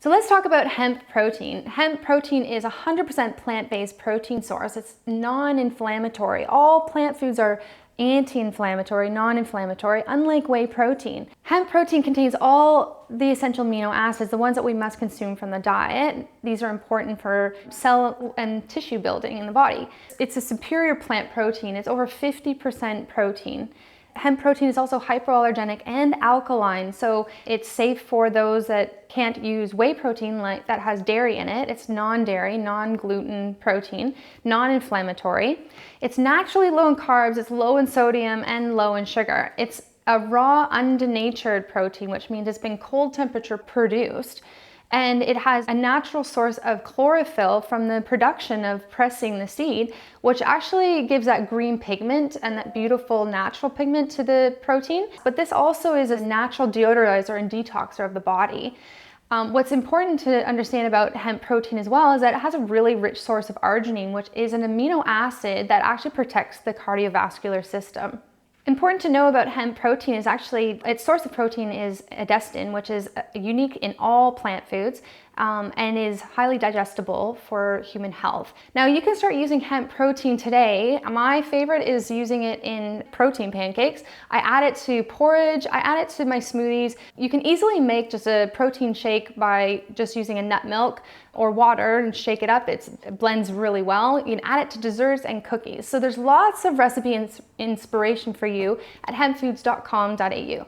So let's talk about hemp protein. Hemp protein is 100% plant-based protein source. It's non-inflammatory. All plant foods are anti-inflammatory, non-inflammatory, unlike whey protein. Hemp protein contains all the essential amino acids, the ones that we must consume from the diet. These are important for cell and tissue building in the body. It's a superior plant protein. It's over 50% protein. Hemp protein is also hypoallergenic and alkaline, so it's safe for those that can't use whey protein that has dairy in it. It's non-dairy, non-gluten protein, non-inflammatory. It's naturally low in carbs, it's low in sodium, and low in sugar. It's a raw, undenatured protein, which means it's been cold temperature produced. And it has a natural source of chlorophyll from the production of pressing the seed, which actually gives that green pigment and that beautiful natural pigment to the protein. But this also is a natural deodorizer and detoxer of the body. What's important to understand about hemp protein as well is that it has a really rich source of arginine, which is an amino acid that actually protects the cardiovascular system. Important to know about hemp protein is actually, its source of protein is edestin, which is unique in all plant foods and is highly digestible for human health. Now you can start using hemp protein today. My favorite is using it in protein pancakes. I add it to porridge, I add it to my smoothies. You can easily make just a protein shake by just using a nut milk or water and shake it up. It blends really well. You can add it to desserts and cookies. So there's lots of recipe inspiration for you at hempfoods.com.au.